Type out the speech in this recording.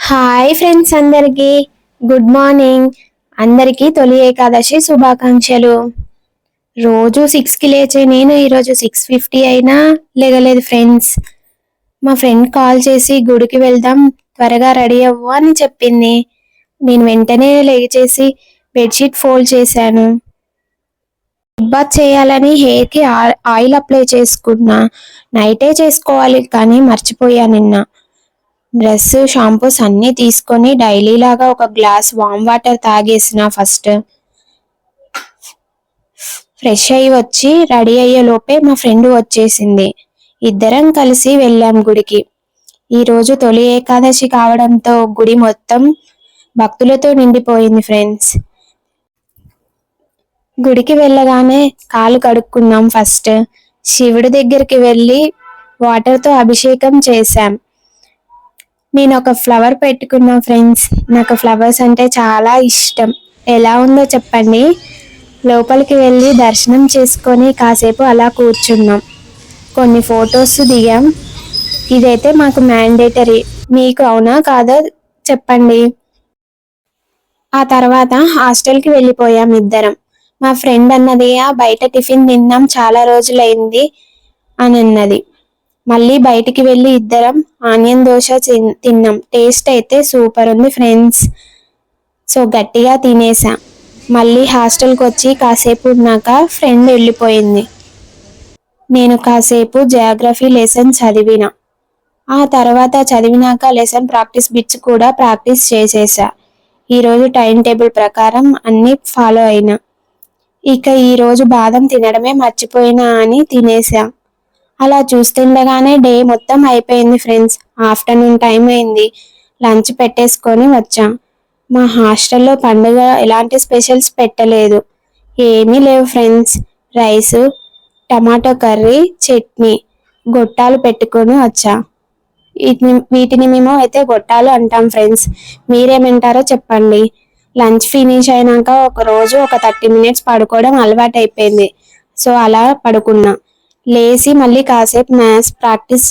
Hi friends అందరికీ good morning. అందరికీ తొలి ఏకాదశి శుభాకాంక్షలు. రోజు 6కి లేచే నేను ఈరోజు 6:50 అయినా లేగలేదు ఫ్రెండ్స్. మా ఫ్రెండ్ కాల్ చేసి గుడికి వెళ్దాం త్వరగా రెడీ అవ్వు అని చెప్పింది. నేను వెంటనే లేచేసి బెడ్షీట్ ఫోల్డ్ చేశాను. బాత్ చేయాలని హెయిర్కి ఆయిల్ అప్లై చేసుకున్నా. నైటే చేసుకోవాలి కానీ మర్చిపోయా నిన్న. బ్రష్ షాంపూస్ అన్నీ తీసుకొని డైలీ లాగా ఒక గ్లాస్ వామ్ వాటర్ తాగేసిన. ఫస్ట్ ఫ్రెష్ అయ్యి వచ్చి రెడీ అయ్యే లోపే మా ఫ్రెండ్ వచ్చేసింది. ఇద్దరం కలిసి వెళ్ళాం గుడికి. ఈరోజు తొలి ఏకాదశి కావడంతో గుడి మొత్తం భక్తులతో నిండిపోయింది ఫ్రెండ్స్. గుడికి వెళ్ళగానే కాలు కడుక్కున్నాం. ఫస్ట్ శివుడి దగ్గరికి వెళ్ళి వాటర్తో అభిషేకం చేశాం. నేను ఒక ఫ్లవర్ పెట్టుకున్నా ఫ్రెండ్స్. నాకు ఫ్లవర్స్ అంటే చాలా ఇష్టం. ఎలా ఉందో చెప్పండి. లోపలికి వెళ్ళి దర్శనం చేసుకొని కాసేపు అలా కూర్చున్నాం. కొన్ని ఫొటోస్ దిగాం. ఇదైతే మాకు మ్యాండేటరీ. మీకు అవునా కాదో చెప్పండి. ఆ తర్వాత హాస్టల్కి వెళ్ళిపోయాం ఇద్దరం. మా ఫ్రెండ్ అన్నది బయట టిఫిన్ తిన్నాం చాలా రోజులైంది అని అన్నది. మళ్ళీ బయటికి వెళ్ళి ఇద్దరం ఆనియన్ దోశ తిన్నాం. టేస్ట్ అయితే సూపర్ ఉంది ఫ్రెండ్స్. సో గట్టిగా తినేసా. మళ్ళీ హాస్టల్కి వచ్చి కాసేపు ఉన్నాక ఫ్రెండ్ వెళ్ళిపోయింది. నేను కాసేపు జియోగ్రఫీ లెసన్ చదివిన. ఆ తర్వాత చదివినాక లెసన్ ప్రాక్టీస్ బిట్స్ కూడా ప్రాక్టీస్ చేసేసా. ఈరోజు టైం టేబుల్ ప్రకారం అన్నీ ఫాలో అయినా. ఇక ఈరోజు బాదం తినడమే మర్చిపోయినా అని తినేసా. అలా చూస్తుండగానే డే మొత్తం అయిపోయింది ఫ్రెండ్స్. ఆఫ్టర్నూన్ టైం అయింది. లంచ్ పెట్టేసుకొని వచ్చాం. మా హాస్టల్లో పండుగ ఎలాంటి స్పెషల్స్ పెట్టలేదు. ఏమీ లేవు friends. Rice, tomato curry, chutney, గొట్టాలు పెట్టుకొని వచ్చా. వీటిని మేము అయితే గొట్టాలు అంటాం ఫ్రెండ్స్. మీరేమంటారో చెప్పండి. లంచ్ ఫినిష్ అయినాక ఒక 30 మినిట్స్ పడుకోవడం అలవాటు అయిపోయింది. సో అలా పడుకున్నా. లేచి మళ్ళీ కాసేపు మ్యాథ్స్ ప్రాక్టీస్